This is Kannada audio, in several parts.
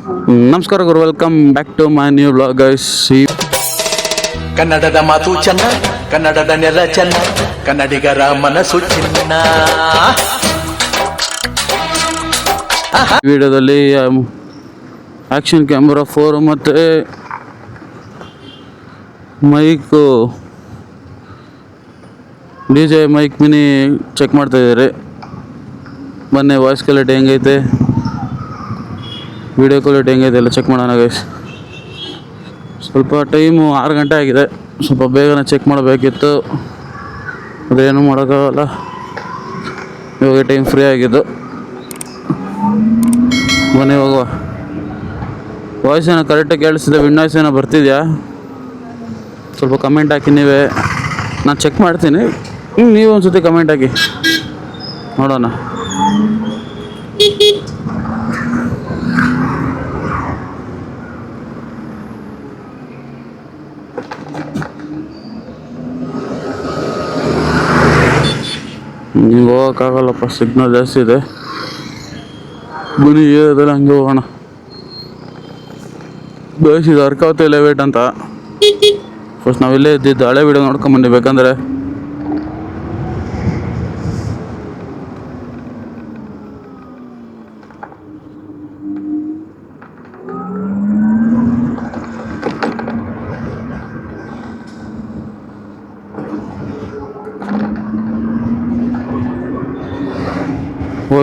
ನಮಸ್ಕಾರ ಗುರು, welcome back to my new blog guys. ಕನ್ನಡದ ಮಾತು ಚೆನ್ನ, ಕನ್ನಡದ ನೆಲ ಚೆನ್ನ, ಕನ್ನಡಿಗರ ಮನಸ್ಸು ಚಿನ್ನ. ವಿಡಿಯೋದಲ್ಲಿ ಆ್ಯಕ್ಷನ್ ಕ್ಯಾಮ್ರಾ 4 ಮತ್ತು mic DJ mic mini check ಮಾಡ್ತಾಯಿದ್ದಾರೆ. ಬನ್ನಿ ವಾಯ್ಸ್ ಕ್ವಾಲಿಟಿ ಹೆಂಗೈತೆ, ವಿಡಿಯೋ ಕ್ವಾಲಿಟಿ ಹೆಂಗೈತೆ ಎಲ್ಲ ಚೆಕ್ ಮಾಡೋಣ ಗೈಸ್. ಸ್ವಲ್ಪ ಟೈಮು 6 ಗಂಟೆ ಆಗಿದೆ, ಸ್ವಲ್ಪ ಬೇಗನೆ ಚೆಕ್ ಮಾಡಬೇಕಿತ್ತು, ಅದೇನು ಮಾಡೋಕ್ಕಾಗಲ್ಲ. ಇವಾಗ ಟೈಮ್ ಫ್ರೀ ಆಗಿದ್ದು. ಬನ್ನಿ ಹೋಗುವ. ವಾಯ್ಸ್ ಏನೋ ಕರೆಕ್ಟಾಗಿ ಕೇಳಿಸ್ತಿದೆ, ವಿಂಡೋಸ್ ಏನೋ ಬರ್ತಿದೆಯಾ ಸ್ವಲ್ಪ ಕಮೆಂಟ್ ಹಾಕಿ ನೀವೇ. ನಾನು ಚೆಕ್ ಮಾಡ್ತೀನಿ, ನೀವು ಒಂದು ಸತಿ ಕಮೆಂಟ್ ಹಾಕಿ ನೋಡೋಣ. ನೀವು ಹೋಗೋಕ್ಕಾಗಲ್ಲಪ್ಪ, ಸಿಗ್ನಲ್ ಜಾಸ್ತಿ ಇದೆ. ಬನ್ನಿ ಏರಿಯಾದಲ್ಲಿ ಹಂಗೆ ಹೋಗೋಣ. ಬೇಸಿದ ಅರ್ಕಾವತಿ ಎಲೆವೇಟ್ ಅಂತ. ಫಸ್ಟ್ ನಾವಿಲ್ಲೇ ಇದ್ದಿದ್ದು, ಹಳೆ ವಿಡಿಯೋ ನೋಡ್ಕೊಂಬನ್ನಿ ಬೇಕಂದರೆ.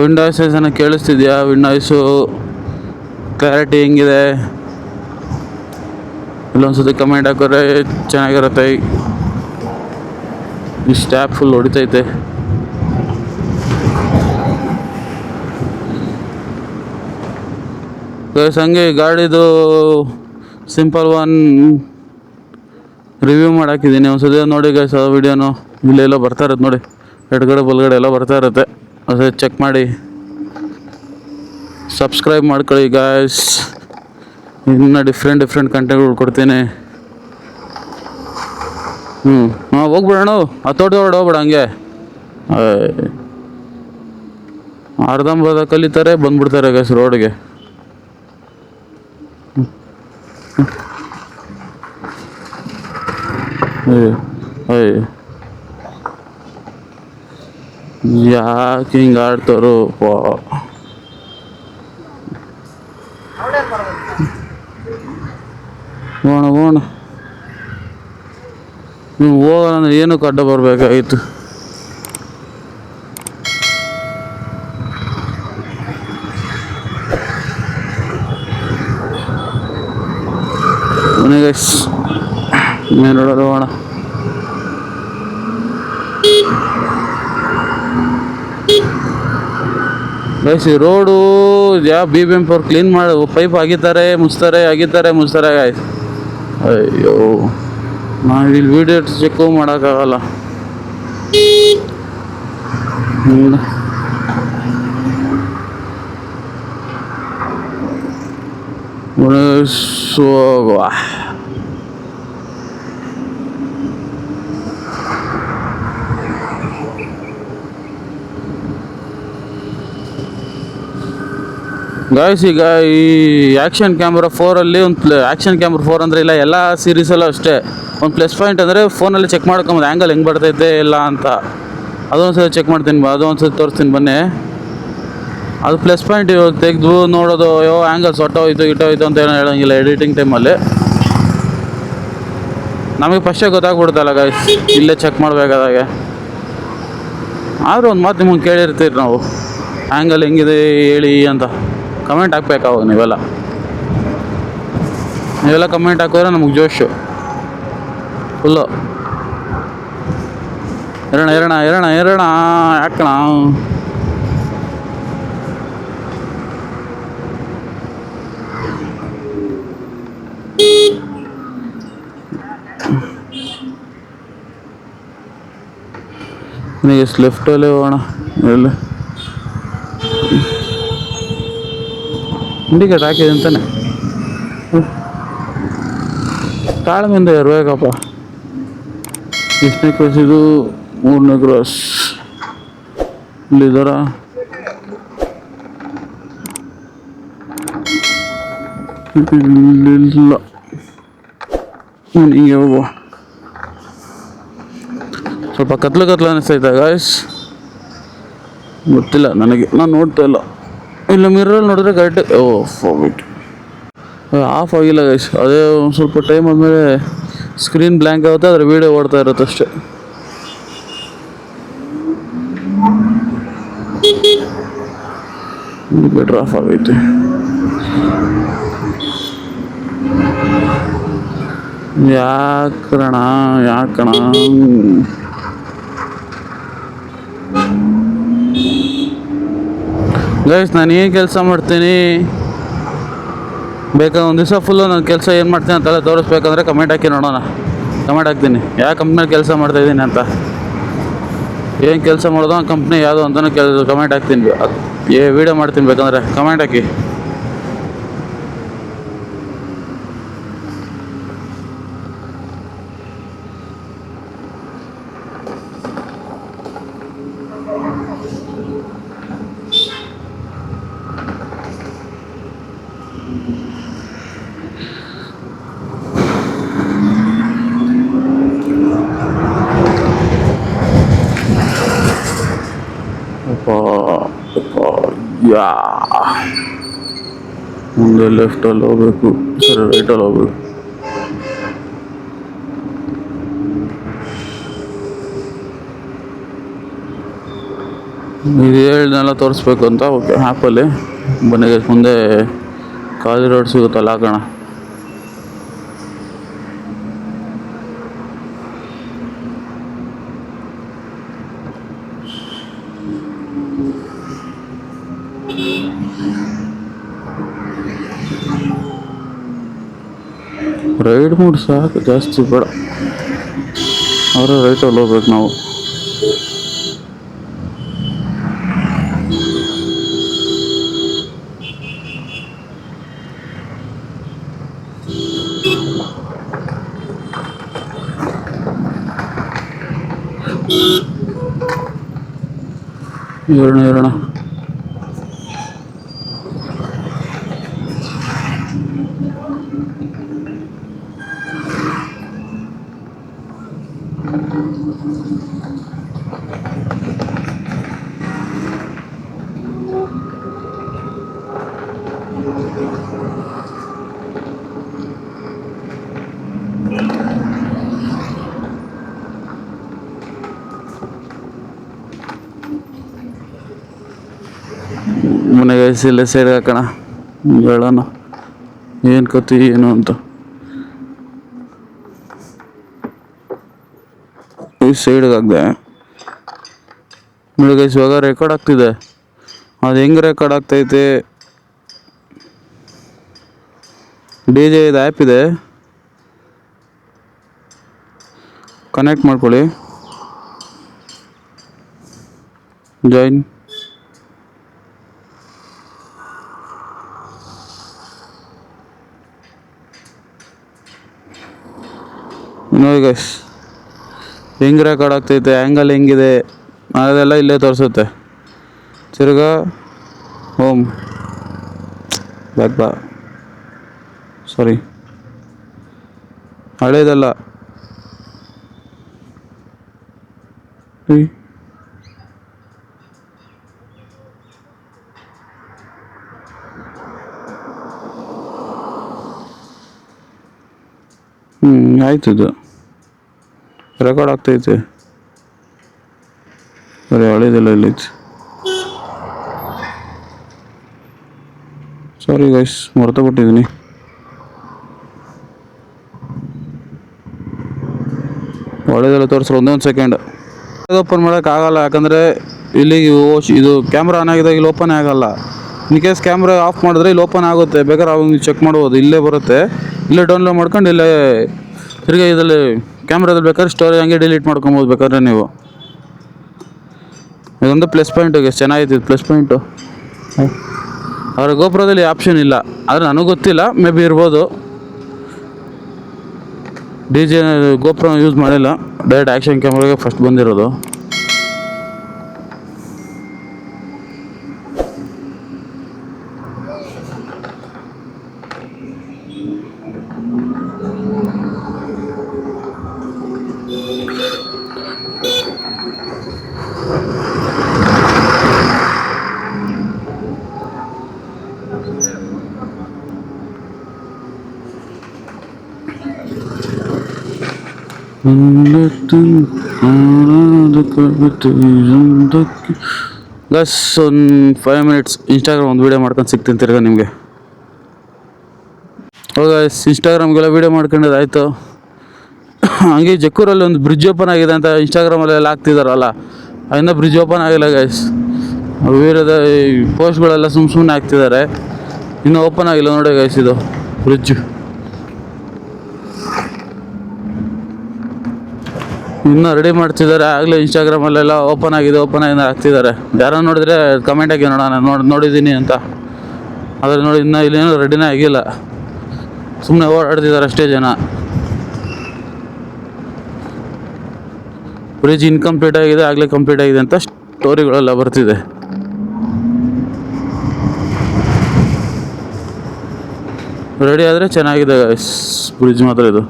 ವಿಂಡೋಸ್ ಏನೋ ಕೇಳಿಸ್ತಿದ್ಯಾ? ವಿಂಡೋಸು ಕ್ಲಾರಿಟಿ ಹೆಂಗಿದೆ ಇಲ್ಲೊಂದ್ಸತಿ ಕಮೆಂಟ್ ಹಾಕಿದ್ರೆ ಚೆನ್ನಾಗಿರುತ್ತೆ. ಈ ಸ್ಟ್ಯಾಪ್ ಫುಲ್ ಹೊಡಿತೈತೆ. ಹಂಗೆ ಗಾಡಿದು ಸಿಂಪಲ್ ಒನ್ ರಿವ್ಯೂ ಮಾಡಾಕಿದ್ದೀನಿ, ಒಂದ್ಸತಿ ನೋಡಿ ಗೈಸ್. ಆ ವಿಡಿಯೋನು ಇಲ್ಲೆಲ್ಲ ಬರ್ತಾ ಇರುತ್ತೆ ನೋಡಿ, ಎಡಗಡೆ ಬಲಗಡೆ ಎಲ್ಲ ಬರ್ತಾ ಇರುತ್ತೆ. ಅದೇ ಚೆಕ್ ಮಾಡಿ, ಸಬ್ಸ್ಕ್ರೈಬ್ ಮಾಡ್ಕೊಳ್ಳಿ ಗಾಯ್ಸ್. ಇನ್ನು ಡಿಫ್ರೆಂಟ್ ಕಂಟೆಂಟ್ಗಳು ಕೊಡ್ತೀನಿ. ಹೋಗ್ಬಿಡೋಣ. ಹತ್ತೋಟ ಹೋಗ್ಬೇಡ ಹಂಗೆ. ಅರ್ಧಂಬರ್ಧ ಕಲಿತಾರೆ, ಬಂದ್ಬಿಡ್ತಾರೆ ಗೈಸ್ ರೋಡ್ಗೆ. ಯಾಕೆ ಹಿಂಗೆ ಆಡ್ತಾರೋ ಹೋಗೋಣ. ನೀವು ಹೋಗೋಣ, ಏನು ಅಡ್ಡ ಬರಬೇಕಾಗಿತ್ತು. ಗೈಸ್ ಮೇನ್ ರೋಡಲ್ಲಿ ಹೋಗೋಣ. ಗೈಸ್ ಈ ರೋಡು ಯಾವ BBM4 ಕ್ಲೀನ್ ಮಾಡಿ ಪೈಪ್ ಆಗಿದ್ದಾರೆ, ಮುಚ್ತಾರೆ ಗಾಯ್ಸ್. ಅಯ್ಯೋ, ನಾನು ಇಲ್ಲಿ ವಿಡಿಯೋ ಚೆಕ್ಕು ಮಾಡೋಕ್ಕಾಗಲ್ಲ. ಗಾಯ್ಸ್ ಈಗ ಈ ಆ್ಯಕ್ಷನ್ ಕ್ಯಾಮ್ರಾ 4ಅಲ್ಲಿ ಒಂದು ಆ್ಯಕ್ಷನ್ ಕ್ಯಾಮ್ರಾ 4 ಅಂದರೆ ಇಲ್ಲ, ಎಲ್ಲ ಸೀರೀಸಲ್ಲೂ ಅಷ್ಟೇ. ಒಂದು ಪ್ಲಸ್ ಪಾಯಿಂಟ್ ಅಂದರೆ ಫೋನಲ್ಲಿ ಚೆಕ್ ಮಾಡ್ಕೊಂಬೋದು ಆ್ಯಂಗಲ್ ಹೆಂಗೆ ಬರ್ತೈತೆ ಇಲ್ಲ ಅಂತ. ಅದೊಂದ್ಸತಿ ಚೆಕ್ ಮಾಡ್ತೀನಿ, ಅದೊಂದ್ಸತಿ ತೋರಿಸ್ತೀನಿ ಬನ್ನಿ. ಅದು ಪ್ಲಸ್ ಪಾಯಿಂಟ್. ಇವಾಗ ತೆಗೆದು ನೋಡೋದು, ಅಯ್ಯೋ ಆ್ಯಂಗಲ್ಸ್ ಇಟ್ಟೋಯ್ತು ಅಂತ ಏನೋ ಹೇಳೋಂಗಿಲ್ಲ ಎಡಿಟಿಂಗ್ ಟೈಮಲ್ಲಿ. ನಮಗೆ ಫಸ್ಟೇ ಗೊತ್ತಾಗ್ಬಿಡ್ತಲ್ಲ ಗಾಯ್ಸ್, ಇಲ್ಲೇ ಚೆಕ್ ಮಾಡಬೇಕಾದಾಗೆ. ಆದರೂ ಒಂದು ಮಾತು ನಿಮಗೆ ಕೇಳಿರ್ತೀರಿ ನಾವು, ಆ್ಯಂಗಲ್ ಹೆಂಗಿದೆ ಹೇಳಿ ಅಂತ. ಕಮೆಂಟ್ ಹಾಕ್ಬೇಕಾವಾಗ ನೀವೆಲ್ಲ ಕಮೆಂಟ್ ಹಾಕಿದ್ರೆ ನಮಗೆ ಜೋಶು ಫುಲ್ಲು. ಏರೋಣ ಯಾಕಣ. ಲೆಫ್ಟಲ್ಲೇ ಹೋಗೋಣ. ಎಲ್ಲ ಇಂಡಿಕೇಟ್ ಹಾಕಿದೆ ಅಂತಾನೆ. ತಾಳ್ಮೆಯಿಂದ ಇರಬೇಕಪ್ಪ. ಎಷ್ಟನೇ ಕ್ರಾಸ್ ಇದು? 3ನೇ ಕ್ರಾಸ್. ಇಲ್ಲಿದ್ದಾರ ಇಲ್ಲ ಹಿಂಗೆ ಹೋಗುವ. ಸ್ವಲ್ಪ ಕತ್ಲು ಅನಿಸ್ತೈತೆ ಗಾಯ್ಸ್, ಗೊತ್ತಿಲ್ಲ ನನಗೆ, ನಾನು ನೋಡ್ತಾ ಇಲ್ಲ. ಇಲ್ಲ ಮಿರರಲ್ಲಿ ನೋಡಿದ್ರೆ ಕರೆಕ್ಟ್ ಹೋಗ್ಬಿಟ್ಟು ಆಫ್ ಆಗಿಲ್ಲ ಗೈಸ್. ಅದೇ ಒಂದು ಸ್ವಲ್ಪ ಟೈಮ್ ಆದಮೇಲೆ ಸ್ಕ್ರೀನ್ ಬ್ಲ್ಯಾಂಕ್ ಆಗುತ್ತೆ, ಅದರ ವೀಡಿಯೋ ಓಡ್ತಾ ಇರುತ್ತೆ ಅಷ್ಟೇ. ಬೆಟ್ರ್ ಆಫ್ ಆಗೈತೆ. ಯಾಕಣ ಗೈಸ್, ನಾನು ಏನು ಕೆಲಸ ಮಾಡ್ತೀನಿ ಬೇಕಾದ್ರೆ ಒಂದು ದಿವಸ ಫುಲ್ಲು ನನ್ನ ಕೆಲಸ ಏನು ಮಾಡ್ತೀನಿ ಅಂತೆಲ್ಲ ತೋರಿಸ್ಬೇಕಂದ್ರೆ ಕಮೆಂಟ್ ಹಾಕಿ ನೋಡೋಣ. ಕಮೆಂಟ್ ಹಾಕ್ತೀನಿ ಯಾವ ಕಂಪ್ನಿಯಲ್ಲಿ ಕೆಲಸ ಮಾಡ್ತಾಯಿದ್ದೀನಿ ಅಂತ, ಏನು ಕೆಲಸ ಮಾಡೋದು, ಆ ಕಂಪ್ನಿ ಯಾವುದು ಅಂತಲೂ ಕಮೆಂಟ್ ಹಾಕ್ತೀನಿ. ವೀಡಿಯೋ ಮಾಡ್ತೀನಿ ಬೇಕಂದ್ರೆ ಕಮೆಂಟ್ ಹಾಕಿ. ಯಾ ಮುಂದೆ ಲೆಫ್ಟಲ್ಲಿ ಹೋಗ್ಬೇಕು, ಸರಿ ರೈಟಲ್ಲಿ ಹೋಗ್ಬೇಕು. ಇದು ಹೇಳ್ದೆಲ್ಲ ತೋರಿಸ್ಬೇಕು ಅಂತ ಓಕೆ ಆ್ಯಪಲ್ಲಿ ಬನ್ನಿ. ಮುಂದೆ ಖಾಲಿ ರೋಡ್ ಸಿಗುತ್ತಲ್ಲ ಹಾಕೋಣ. ರೈಡ್ ಮೂಡ್ ಸಾಕು, ಜಾಸ್ತಿ ಬೇಡ. ಅವರ ರೈಟಲ್ಲಿ ಹೋಗ್ಬೇಕು ನಾವು. ಇರೋಣ ಮನೆಗೆ ಇಲ್ಲೇ ಸೈಡ್ ಹಾಕೋಣ, ಹೇಳೋಣ ಏನು ಕತಿ ಏನು ಅಂತ. ಈ ಸೈಡ್ಗೆ ಹಾಕ್ದೆ ಬೆಳಗ್ಗೆ ಇವಾಗ ರೆಕಾರ್ಡ್ ಆಗ್ತಿದೆ. ಅದು ಹೆಂಗೆ ರೆಕಾರ್ಡ್ ಆಗ್ತೈತೆ, DJ ಇದು ಆ್ಯಪ್ ಇದೆ, ಕನೆಕ್ಟ್ ಮಾಡ್ಕೊಳ್ಳಿ, ಜಾಯಿನ್. ನೋಡಿ ಗೈಸ್ ಹೆಂಗೆ ರೆಕಾರ್ಡ್ ಆಗ್ತೈತೆ, ಆ್ಯಂಗಲ್ ಹೆಂಗಿದೆ ಅದೆಲ್ಲ ಇಲ್ಲೇ ತೋರಿಸುತ್ತೆ. ತಿರ್ಗಾ ಹೋಮ್ ಬ್ಯಾಕ್ ಬಾ, ಸಾರಿ ಹಳೇದಲ್ಲ, ಆಯ್ತು, ಇದು ರೆಕಾರ್ಡ್ ಆಗ್ತೈತೆ. ಸರಿ ಹಳೇದಿಲ್ಲ ಇಲ್ಲೈತೆ. Sorry guys, ಮರ್ತೋಗ್ಬಿಟ್ಟಿದ್ದೀನಿ. ಒಳ್ಳೆದೆಲ್ಲ ತೋರಿಸ್ರು ಒಂದೊಂದು ಸೆಕೆಂಡ್ ಓಪನ್ ಮಾಡೋಕ್ಕಾಗಲ್ಲ, ಯಾಕಂದರೆ ಇಲ್ಲಿ ಇದು ಕ್ಯಾಮ್ರಾ ಆನ್ ಆಗಿದಾಗ ಇಲ್ಲಿ ಓಪನ್ ಆಗಲ್ಲ. ಇನ್ ಕೇಸ್ ಕ್ಯಾಮ್ರಾ ಆಫ್ ಮಾಡಿದ್ರೆ ಇಲ್ಲಿ ಓಪನ್ ಆಗುತ್ತೆ, ಬೇಕಾದ್ರೆ ಅವಾಗ ನೀವು ಚೆಕ್ ಮಾಡ್ಬೋದು. ಇಲ್ಲೇ ಬರುತ್ತೆ, ಇಲ್ಲೇ ಡೌನ್ಲೋಡ್ ಮಾಡ್ಕೊಂಡು ಇಲ್ಲೇ ತಿರ್ಗಿ ಇದರಲ್ಲಿ ಕ್ಯಾಮ್ರಾದಲ್ಲಿ ಬೇಕಾದ್ರೆ ಸ್ಟೋರೇಜ್ ಹಂಗೆ ಡಿಲೀಟ್ ಮಾಡ್ಕೊಬೋದು ಬೇಕಾದ್ರೆ ನೀವು. ಇದೊಂದು ಪ್ಲಸ್ ಪಾಯಿಂಟು, ಎಷ್ಟು ಚೆನ್ನಾಗಿತ್ತು ಪ್ಲಸ್ ಪಾಯಿಂಟು. ಅವರ ಗೋಪುರದಲ್ಲಿ ಆಪ್ಷನ್ ಇಲ್ಲ, ಆದರೆ ನನಗೆ ಗೊತ್ತಿಲ್ಲ, ಮೇ ಬಿ ಇರ್ಬೋದು. DJ ಗೋಪುರ ಯೂಸ್ ಮಾಡಿಲ್ಲ, ಡೈರೆಕ್ಟ್ ಆ್ಯಕ್ಷನ್ ಕ್ಯಾಮ್ರಾಗೆ ಫಸ್ಟ್ ಬಂದಿರೋದು. ಗಸ್ ಒಂದು 5 ಮಿನಿಟ್ಸ್ ಇನ್ಸ್ಟಾಗ್ರಾಮ್ ಒಂದು ವೀಡಿಯೋ ಮಾಡ್ಕೊಂಡು ಸಿಗ್ತೀನಿ ತಿರ್ಗ ನಿಮಗೆ. ಹೋಗ ಇನ್ಸ್ಟಾಗ್ರಾಮ್ಗೆಲ್ಲ ವೀಡಿಯೋ ಮಾಡ್ಕೊಂಡದಾಯ್ತು. ಹಂಗೆ ಜಕ್ಕೂರಲ್ಲಿ ಒಂದು ಬ್ರಿಡ್ಜ್ ಓಪನ್ ಆಗಿದೆ ಅಂತ ಇನ್ಸ್ಟಾಗ್ರಾಮಲ್ಲೆಲ್ಲ ಹಾಕ್ತಿದಾರಲ್ಲ, ಅದನ್ನ ಬ್ರಿಡ್ಜ್ ಓಪನ್ ಆಗಿಲ್ಲ ಗೈಸ್. ವೀರದ ಈ ಪೋಸ್ಟ್ಗಳೆಲ್ಲ ಸುಮ್ಮನೆ ಹಾಕ್ತಿದ್ದಾರೆ, ಇನ್ನೂ ಓಪನ್ ಆಗಿಲ್ಲ ನೋಡಿ ಗೈಸ್. ಇದು ಬ್ರಿಡ್ಜ್ ಇನ್ನೂ ರೆಡಿ ಮಾಡ್ತಿದ್ದಾರೆ. ಆಗಲೇ ಇನ್ಸ್ಟಾಗ್ರಾಮಲ್ಲೆಲ್ಲ ಓಪನ್ ಆಗಿದೆ ಹಾಕ್ತಿದ್ದಾರೆ. ಯಾರೋ ನೋಡಿದ್ರೆ ಕಮೆಂಟ್ ಹಾಕಿ ನೋಡೋಣ ನೋಡಿದ್ದೀನಿ ಅಂತ. ಆದರೆ ನೋಡಿ ಇನ್ನೂ ಇಲ್ಲೇನೂ ರೆಡಿನೇ ಆಗಿಲ್ಲ, ಸುಮ್ಮನೆ ಓಡಾಡ್ತಿದ್ದಾರೆ ಅಷ್ಟೇ ಜನ. ಬ್ರಿಡ್ಜ್ ಇನ್ಕಂಪ್ಲೀಟ್ ಆಗಿದೆ, ಆಗಲೇ ಕಂಪ್ಲೀಟ್ ಆಗಿದೆ ಅಂತ ಸ್ಟೋರಿಗಳೆಲ್ಲ ಬರ್ತಿದೆ. ರೆಡಿ ಆದರೆ ಚೆನ್ನಾಗಿದೆ ಬ್ರಿಡ್ಜ್ ಮಾತ್ರ ಇದು.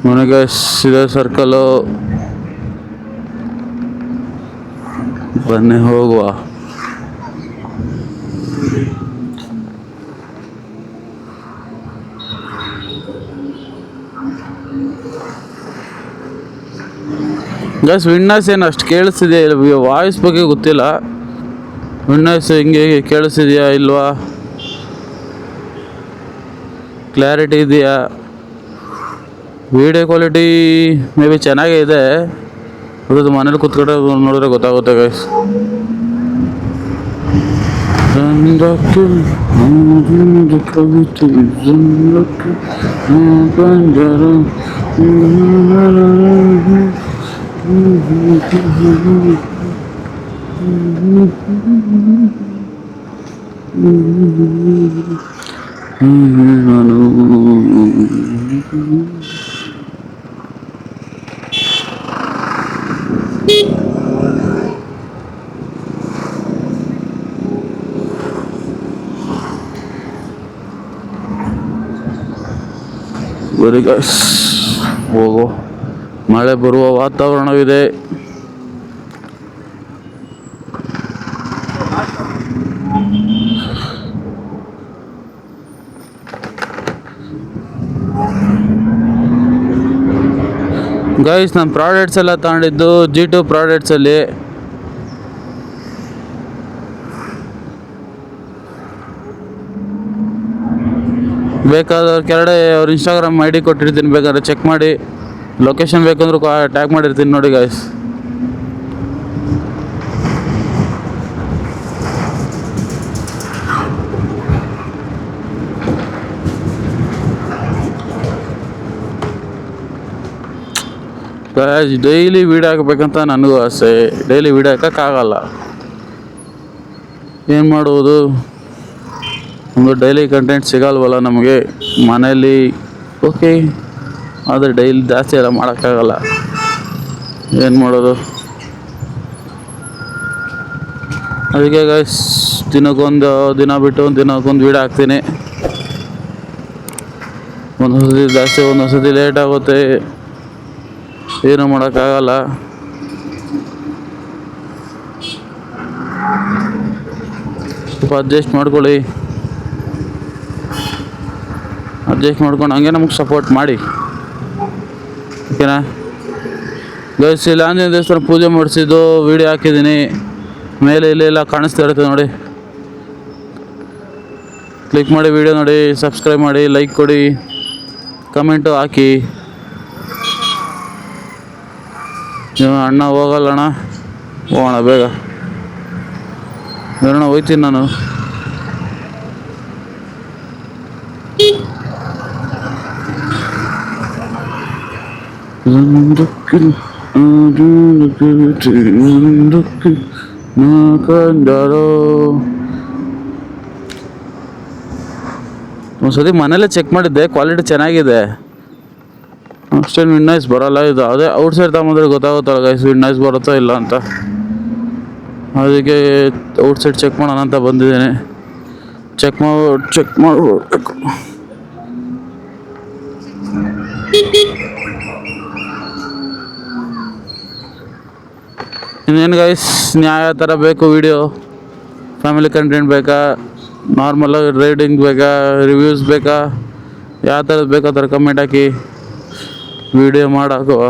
ನನಗೆ ಇದೇ ಸರ್ಕಲ್ಲು, ಬನ್ನಿ ಹೋಗುವ. ಗೈಸ್ ವಿಂಡೋಸ್ ಏನು ಅಷ್ಟು ಕೇಳಿಸ್ತಿದೆಯಾ, ವಾಯ್ಸ್ ಬಗ್ಗೆ ಗೊತ್ತಿಲ್ಲ. ವಿಂಡೋಸ್ ಹಿಂಗೆ ಕೇಳಿಸ್ತಿದೆಯಾ ಇಲ್ವಾ, ಕ್ಲಾರಿಟಿ ಇದೆಯಾ, ವಿಡಿಯೋ ಕ್ವಾಲಿಟಿ ಮೇ ಬಿ ಚೆನ್ನಾಗೇ ಇದೆ. ಅದು ಮನೇಲಿ ಕೂತ್ಕೊಂಡ್ರೆ ನೋಡಿದ್ರೆ ಗೊತ್ತಾಗುತ್ತೆ ಗೈಸ್. ಬರೀ ಗೈಸ್ ಹೋಗೋ, ಮಳೆ ಬರುವ ವಾತಾವರಣವಿದೆ. ಗೈಸ್ ನಾನು ಪ್ರಾಡಕ್ಟ್ಸ್ ಎಲ್ಲ ತಗೊಂಡಿದ್ದು G2 ಪ್ರಾಡಕ್ಟ್ಸಲ್ಲಿ. ಬೇಕಾದವ್ರ ಕೆಳಗಡೆ ಅವ್ರ ಇನ್ಸ್ಟಾಗ್ರಾಮ್ ID ಕೊಟ್ಟಿರ್ತೀನಿ, ಬೇಕಾದ್ರೆ ಚೆಕ್ ಮಾಡಿ. ಲೊಕೇಶನ್ ಬೇಕಂದ್ರೂ ಟ್ಯಾಗ್ ಮಾಡಿರ್ತೀನಿ ನೋಡಿ ಗೈಸ್. ಡೈಲಿ ವೀಡಿಯೋ ಹಾಕಬೇಕಂತ ನನಗೂ ಆಸೆ, ಡೈಲಿ ವೀಡಿಯೋ ಹಾಕೋಕ್ಕಾಗಲ್ಲ, ಏನು ಮಾಡುವುದು. ಒಂದು ಡೈಲಿ ಕಂಟೆಂಟ್ ಸಿಗಲ್ವಲ್ಲ ನಮಗೆ ಮನೇಲಿ. ಓಕೆ, ಆದರೆ ಡೈಲಿ ಜಾಸ್ತಿ ಎಲ್ಲ ಮಾಡೋಕ್ಕಾಗಲ್ಲ, ಏನು ಮಾಡೋದು. ಅದಕ್ಕೆ ಗೈಸ್ ದಿನಕ್ಕೊಂದು ದಿನ ಬಿಟ್ಟು ದಿನಕ್ಕೊಂದು ವೀಡಿಯೋ ಹಾಕ್ತೀನಿ. ಒಂದೊಂದು ಸತಿ ಜಾಸ್ತಿ, ಒಂದೊಂದು ಸತಿ ಲೇಟ್ ಆಗುತ್ತೆ, ಏನೂ ಮಾಡೋಕ್ಕಾಗಲ್ಲ. ಸ್ವಲ್ಪ ಅಡ್ಜಸ್ಟ್ ಮಾಡ್ಕೊಳ್ಳಿ, ಅಡ್ಜಸ್ಟ್ ಮಾಡ್ಕೊಂಡು ಹಂಗೆ ನಮಗೆ ಸಪೋರ್ಟ್ ಮಾಡಿ, ಓಕೆನಾ ಗೈಸ್. ಇಲ್ಲಿ ಆಂಜನೇಯ ದೇವಸ್ಥಾನ ಪೂಜೆ ಮಾಡಿಸಿದ್ದು ವೀಡಿಯೋ ಹಾಕಿದ್ದೀನಿ, ಮೇಲೆ ಇಲ್ಲೆಲ್ಲ ಕಾಣಿಸ್ತಾ ಇರುತ್ತೆ ನೋಡಿ. ಕ್ಲಿಕ್ ಮಾಡಿ ವೀಡಿಯೋ ನೋಡಿ, ಸಬ್ಸ್ಕ್ರೈಬ್ ಮಾಡಿ, ಲೈಕ್ ಕೊಡಿ, ಕಮೆಂಟು ಹಾಕಿ. ಅಣ್ಣ ಹೋಗಲ್ಲಣ್ಣ, ಹೋಗೋಣ ಬೇಗ, ಬೇರಣ್ಣ ಹೋಗ್ತೀನಿ ನಾನು. ಒಂದ್ಸತಿ ಮನೇಲೆ ಚೆಕ್ ಮಾಡಿದ್ದೆ, ಕ್ವಾಲಿಟಿ ಚೆನ್ನಾಗಿದೆ, ಅಷ್ಟೇನು ವಿಂಡೋಸ್ ಬರೋಲ್ಲ. ಇದು ಅದೇ ಔಟ್ಸೈಡ್ ತಗೊಂಡ್ರೆ ಗೊತ್ತಾಗುತ್ತಲ್ಲ ಗೈಸ್ ವಿಂಡೋಸ್ ಬರುತ್ತೋ ಇಲ್ಲ ಅಂತ. ಅದಕ್ಕೆ ಔಟ್ಸೈಡ್ ಚೆಕ್ ಮಾಡೋಣ ಅಂತ ಬಂದಿದ್ದೇನೆ. ಚೆಕ್ ಮಾಡ್ಬೇಕು. ಇನ್ನೇನು ಗೈಸ್, ಯಾವ ಥರ ಬೇಕು ವೀಡಿಯೋ? ಫ್ಯಾಮಿಲಿ ಕಂಟೆಂಟ್ ಬೇಕಾ, ನಾರ್ಮಲ್ ರೈಡಿಂಗ್ ಬೇಕಾ, ರಿವ್ಯೂಸ್ ಬೇಕಾ, ಯಾವ ಥರದ್ದು ಬೇಕು ಆ ಥರ ಕಮೆಂಟ್ ಹಾಕಿ ವೀಡಿಯೋ ಮಾಡಾಕುವ.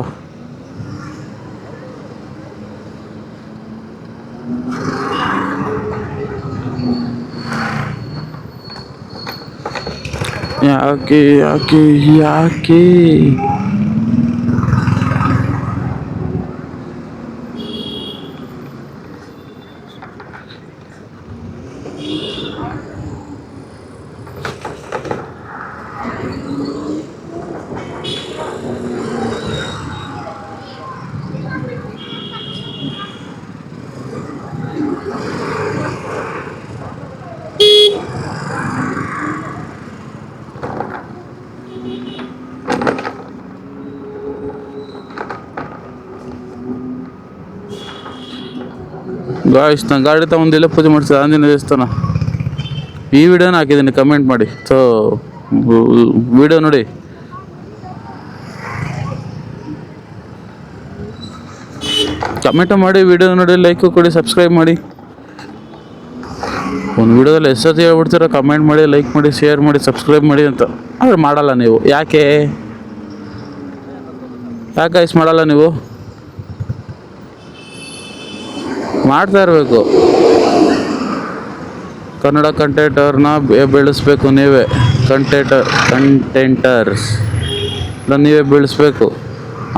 ಯಾಕೆ ಯಾಕೆ ಯಾಕೆ ಗಾಯ್ಸ್, ನಾನು ಗಾಡಿ ತಗೊಂಡಿಲ್ಲ, ಪೂಜೆ ಮಾಡಿಸಿದ ಆಂಜನೇಯ ದೇವಸ್ಥಾನ. ಈ ವಿಡಿಯೋನ ಹಾಕಿದ್ದೀನಿ, ಕಮೆಂಟ್ ಮಾಡಿ. ಸೊ ವಿಡಿಯೋ ನೋಡಿ. ಕಮೆಂಟು ಮಾಡಿ, ವಿಡಿಯೋ ನೋಡಿ, ಲೈಕು ಕೊಡಿ, ಸಬ್ಸ್ಕ್ರೈಬ್ ಮಾಡಿ. ಒಂದು ವಿಡಿಯೋದಲ್ಲಿ ಎಷ್ಟೊತ್ತಿ ಹೇಳ್ಬಿಡ್ತೀರ, ಕಮೆಂಟ್ ಮಾಡಿ, ಲೈಕ್ ಮಾಡಿ, ಶೇರ್ ಮಾಡಿ, ಸಬ್ಸ್ಕ್ರೈಬ್ ಮಾಡಿ ಅಂತ. ಆದರೆ ಮಾಡಲ್ಲ ನೀವು. ಯಾಕೆ ಗಾಯ್ಸ್ ಮಾಡಲ್ಲ ನೀವು? ಮಾಡ್ತಾ ಇರಬೇಕು. ಕನ್ನಡ ಕಂಟೆಂಟರ್ನ ಬೆಳೆಸ್ಬೇಕು ನೀವೇ. ಕಂಟೆಂಟರ್ಸ್ ನೀವೇ ಬೆಳೆಸ್ಬೇಕು.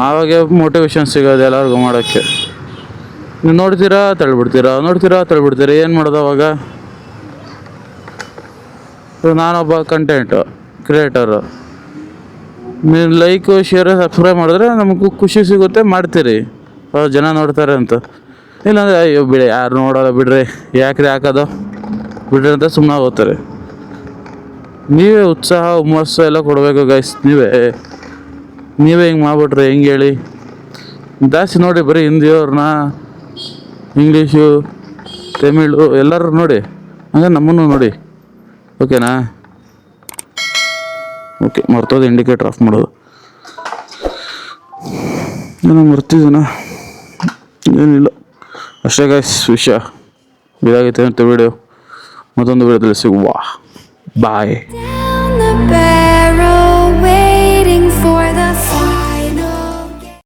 ಆವಾಗೇ ಮೋಟಿವೇಶನ್ ಸಿಗೋದು ಎಲ್ಲರಿಗೂ ಮಾಡೋಕ್ಕೆ. ನೀವು ನೋಡ್ತೀರಾ ತಳ್ಳಿಬಿಡ್ತೀರಾ, ಏನು ಮಾಡೋದು ಅವಾಗ? ನಾನೊಬ್ಬ ಕಂಟೆಂಟ್ ಕ್ರಿಯೇಟರು. ನೀವು ಲೈಕು, ಶೇರ್, ಸಬ್ಸ್ಕ್ರೈಬ್ ಮಾಡಿದ್ರೆ ನಮಗೂ ಖುಷಿ ಸಿಗುತ್ತೆ, ಮಾಡ್ತೀರಿ. ಜನ ನೋಡ್ತಾರೆ ಅಂತ. ಇಲ್ಲಾಂದರೆ ಅಯ್ಯೋ ಬಿಡಿ, ಯಾರು ನೋಡೋಲ್ಲ ಬಿಡ್ರಿ, ಯಾಕ್ರಿ ಹಾಕೋದು ಬಿಡ್ರಿ ಅಂತ ಸುಮ್ಮನೆ ಹೋಗ್ತಾರೆ. ನೀವೇ ಉತ್ಸಾಹ ಹುಮ್ಮಸ್ಸು ಎಲ್ಲ ಕೊಡಬೇಕು ಗೈಸ್. ನೀವೇ ಹಿಂಗೆ ಮಾಡ್ಬಿಟ್ರೆ ಹೆಂಗೆ ಹೇಳಿ? ಜಾಸ್ತಿ ನೋಡಿ ಬರೀ ಹಿಂದಿಯವ್ರನ್ನ, ಇಂಗ್ಲೀಷು, ತಮಿಳು ಎಲ್ಲರೂ ನೋಡಿ, ಹಂಗೆ ನಮ್ಮನ್ನು ನೋಡಿ. ಓಕೆನಾ? ಓಕೆ, ಮರ್ತೋದು ಇಂಡಿಕೇಟ್ರ್ ಆಫ್ ಮಾಡೋದು. ಏನೋ ಮರ್ತಿದ್ದೀನ, ಏನಿಲ್ಲ ಅಷ್ಟೇ ಗೈಸ್. ವಿಷಯ ಇದಾಗೈತೆ ಅಂತ ವಿಡಿಯೋ. ಮತ್ತೊಂದು ವಿಡಿಯೋದಲ್ಲಿ ಸಿಗುವ. ಬಾಯ್.